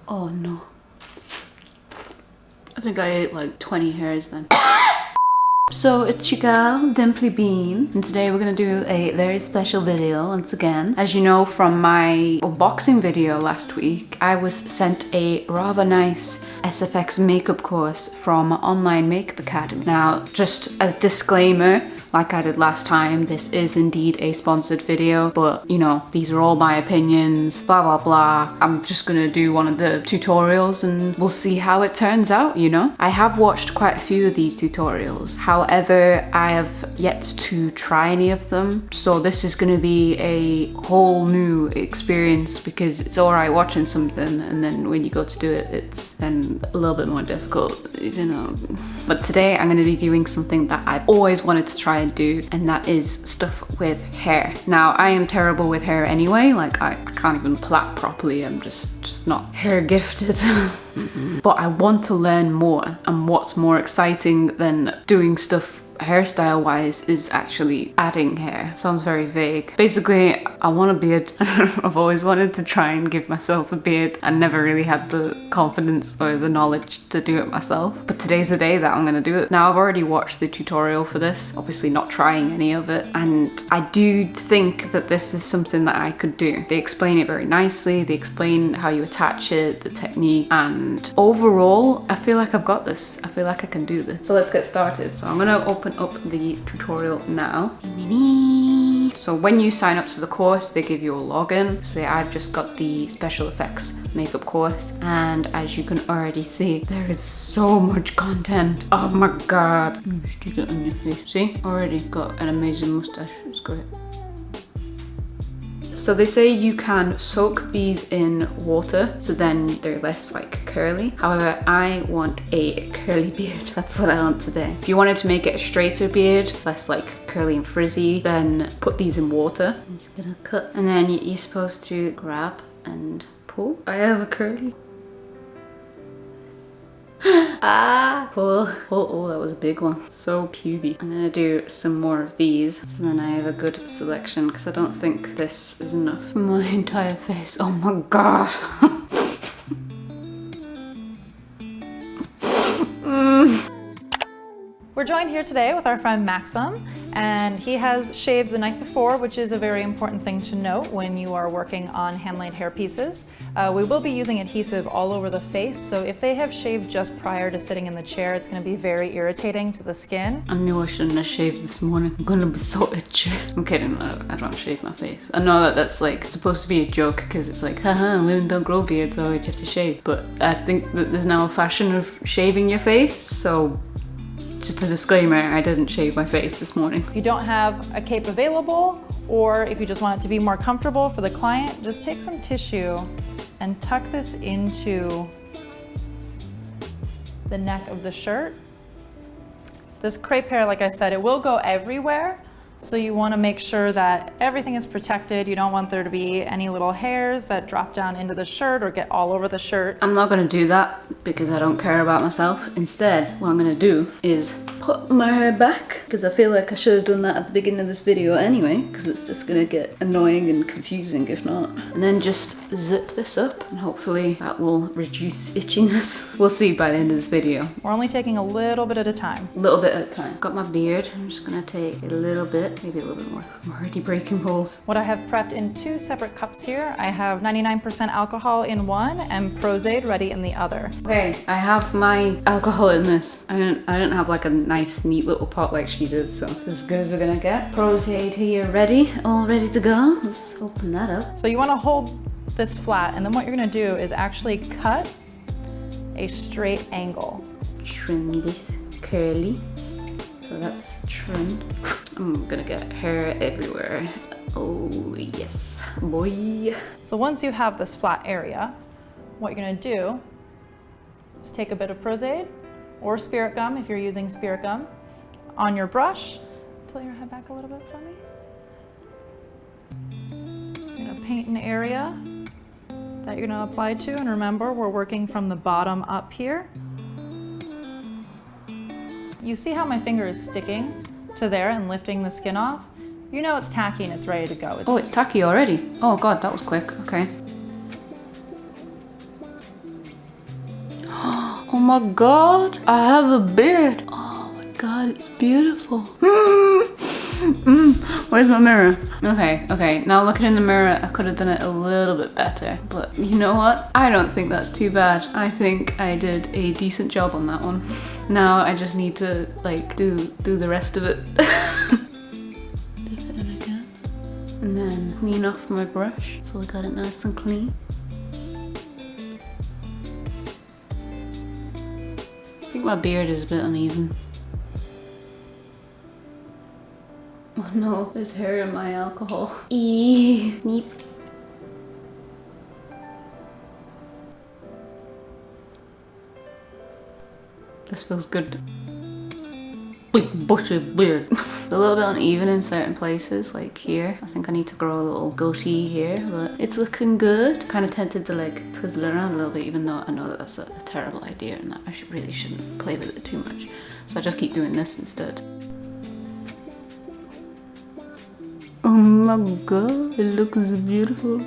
Oh no. I think I ate like 20 hairs then. So it's your girl, Dimply Bean, and today we're gonna do a very special video once again. As you know from my unboxing video last week, I was sent a rather nice SFX makeup course from Online Makeup Academy. Now, just as disclaimer, like I did last time, this is indeed a sponsored video, but you know, these are all my opinions, blah blah blah. I'm just gonna do one of the tutorials and we'll see how it turns out, you know? I have watched quite a few of these tutorials. However, I have yet to try any of them. So this is gonna be a whole new experience because it's alright watching something and then when you go to do it, it's then a little bit more difficult, you know? But today I'm gonna be doing something that I've always wanted to try and do, and that is stuff with hair. Now, I am terrible with hair anyway, like I can't even plait properly, I'm just not hair gifted. But I want to learn more, and what's more exciting than doing stuff hairstyle wise is actually adding hair. Sounds very vague. Basically, I want a beard. I've always wanted to try and give myself a beard. I never really had the confidence or the knowledge to do it myself. But today's the day that I'm gonna do it. Now, I've already watched the tutorial for this, obviously not trying any of it. And I do think that this is something that I could do. They explain it very nicely. They explain how you attach it, the technique, and overall, I feel like I've got this. I feel like I can do this. So let's get started. So I'm gonna open up the tutorial now. So when you sign up to the course, they give you a login. So I've just got the special effects makeup course, and as you can already see, there is so much content. Oh my god. Stick it on your face. See? Already got an amazing mustache. It's great. So they say you can soak these in water, so then they're less like curly. However, I want a curly beard. That's what I want today. If you wanted to make it a straighter beard, less like curly and frizzy, then put these in water. I'm just gonna cut. And then you're supposed to grab and pull. I have a curly. Pull. Oh, that was a big one. So puby. I'm gonna do some more of these, so then I have a good selection, because I don't think this is enough for my entire face. Oh my god. We're joined here today with our friend Maxim, and he has shaved the night before, which is a very important thing to note when you are working on hand-laid hair pieces. We will be using adhesive all over the face, so if they have shaved just prior to sitting in the chair, it's going to be very irritating to the skin. I knew I shouldn't have shaved this morning. I'm gonna be so itchy. I'm kidding, I don't shave my face. I know that that's like supposed to be a joke because it's like, haha, women don't grow beards, so you have to shave. But I think that there's now a fashion of shaving your face, so just a disclaimer, I didn't shave my face this morning. If you don't have a cape available, or if you just want it to be more comfortable for the client, just take some tissue and tuck this into the neck of the shirt. This crepe hair, like I said, it will go everywhere. So you want to make sure that everything is protected. You don't want there to be any little hairs that drop down into the shirt or get all over the shirt. I'm not going to do that because I don't care about myself. Instead, what I'm going to do is put my hair back, because I feel like I should have done that at the beginning of this video anyway, because it's just going to get annoying and confusing if not. And then just zip this up, and hopefully that will reduce itchiness. We'll see by the end of this video. We're only taking a little bit at a time. A little bit at a time. Got my beard. I'm just going to take a little bit, maybe a little bit more. I'm already breaking rules. What I have prepped in 2 separate cups here, I have 99% alcohol in one and Prozade ready in the other. Okay, I have my alcohol in this. I didn't have like a nice neat little pot like she did, so it's as good as we're gonna get. Prozade here ready, all ready to go. Let's open that up. So you want to hold this flat, and then what you're going to do is actually cut a straight angle. Trim this curly. So that's trimmed. I'm gonna get hair everywhere. Oh yes, boy. So once you have this flat area, what you're going to do is take a bit of Prozade or spirit gum if you're using spirit gum on your brush. Tilt your head back a little bit for me. You're going to paint an area that you're going to apply to, and remember, we're working from the bottom up here. You see how my finger is sticking to there and lifting the skin off? You know it's tacky and it's ready to go. Oh, it's tacky already. Oh god, that was quick. Okay. my god, I have a beard. Oh my god, it's beautiful. Where's my mirror? Okay, now looking in the mirror, I could have done it a little bit better, but you know what? I don't think that's too bad. I think I did a decent job on that one. Now I just need to like do the rest of it. Do it in again. And then clean off my brush so I got it nice and clean. I think my beard is a bit uneven. Oh no, there's hair in my alcohol. Eee. Neep. This feels good. Big bushy beard. It's a little bit uneven in certain places, like here. I think I need to grow a little goatee here, but it's looking good. Kind of tempted to like twizzle it around a little bit, even though I know that that's a terrible idea and that I really shouldn't play with it too much. So I just keep doing this instead. Oh my god, it looks beautiful.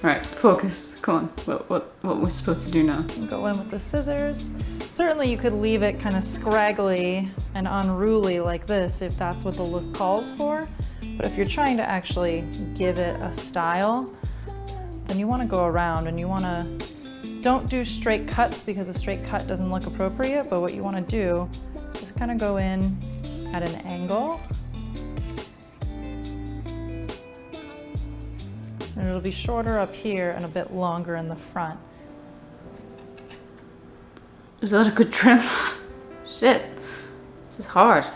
Right, focus. Come on. What we're supposed to do now? Go in with the scissors. Certainly you could leave it kind of scraggly and unruly like this if that's what the look calls for. But if you're trying to actually give it a style, then you want to go around and you want to, don't do straight cuts because a straight cut doesn't look appropriate, but what you want to do is kind of go in at an angle. And it'll be shorter up here and a bit longer in the front. Is that a good trim? Shit, this is hard. I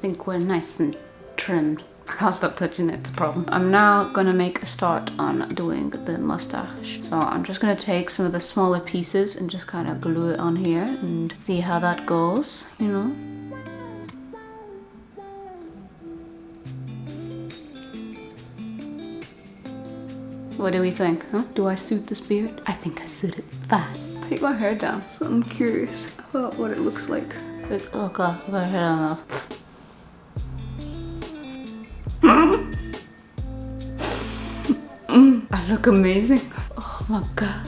think we're nice and trimmed. I can't stop touching it, it's a problem. I'm now gonna make a start on doing the mustache. So I'm just gonna take some of the smaller pieces and just kind of glue it on here and see how that goes, you know? What do we think, huh? Do I suit this beard? I think I suit it fast. Take my hair down, so I'm curious about what it looks like. Oh god, I got hair on now. I look amazing. Oh my god.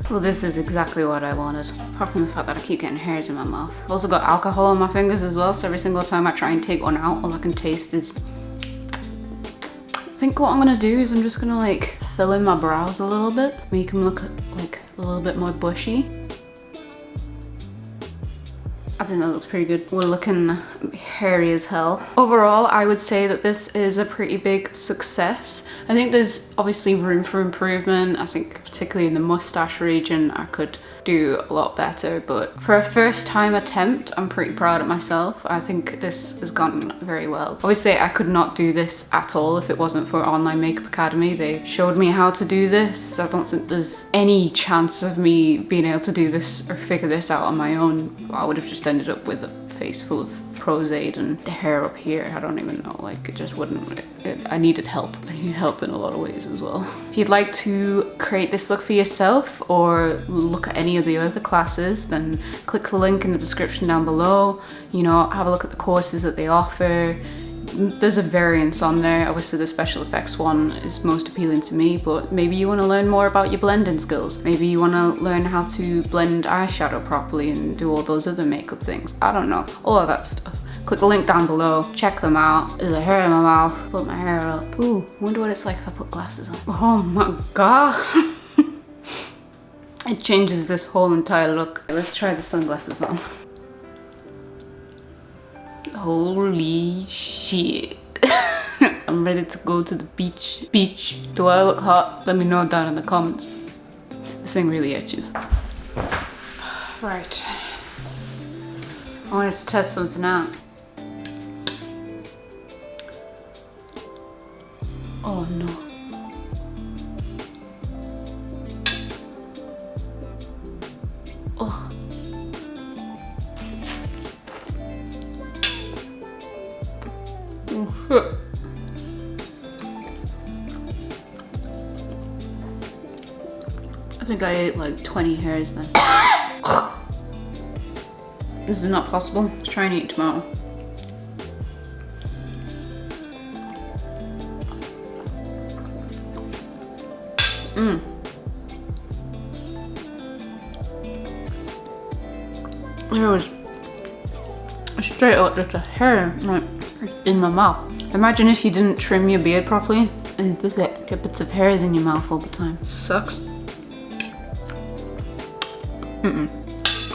Well, this is exactly what I wanted. Apart from the fact that I keep getting hairs in my mouth. I've also got alcohol on my fingers as well, so every single time I try and take one out, all I can taste is... I think what I'm gonna do is I'm just gonna like fill in my brows a little bit, make them look like a little bit more bushy. I think that looks pretty good. We're looking hairy as hell. Overall, I would say that this is a pretty big success. I think there's obviously room for improvement. I think particularly in the mustache region, I could do a lot better, but for a first time attempt, I'm pretty proud of myself. I think this has gone very well. Obviously, I could not do this at all if it wasn't for Online Makeup Academy. They showed me how to do this. I don't think there's any chance of me being able to do this or figure this out on my own. I would have just ended up with a face full of Prozac and the hair up here. I don't even know, like it just wouldn't, I needed help. I need help in a lot of ways as well. If you'd like to create this look for yourself or look at any of the other classes, then click the link in the description down below. You know, have a look at the courses that they offer. There's a variance on there. Obviously the special effects one is most appealing to me, but maybe you want to learn more about your blending skills. Maybe you want to learn how to blend eyeshadow properly and do all those other makeup things. I don't know, all of that stuff. Click the link down below, check them out. There's a hair in my mouth, put my hair up. Ooh, I wonder what it's like if I put glasses on. Oh my god. It changes this whole entire look. Let's try the sunglasses on. Holy shit. I'm ready to go to the beach. Beach. Do I look hot? Let me know down in the comments. This thing really itches. Right. I wanted to test something out. Oh no. Oh. I think I ate like 20 hairs then. This is not possible. Let's try and eat tomorrow. there was straight up just a hair like in my mouth. Imagine if you didn't trim your beard properly and you just get bits of hairs in your mouth all the time. Sucks. Okay,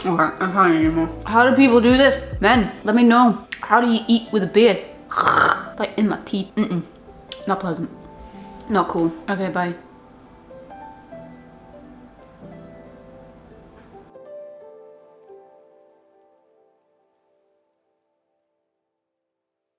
I can't anymore. How do people do this? Men, let me know. How do you eat with a beard? Like in my teeth. Not pleasant. Not cool. Okay, bye.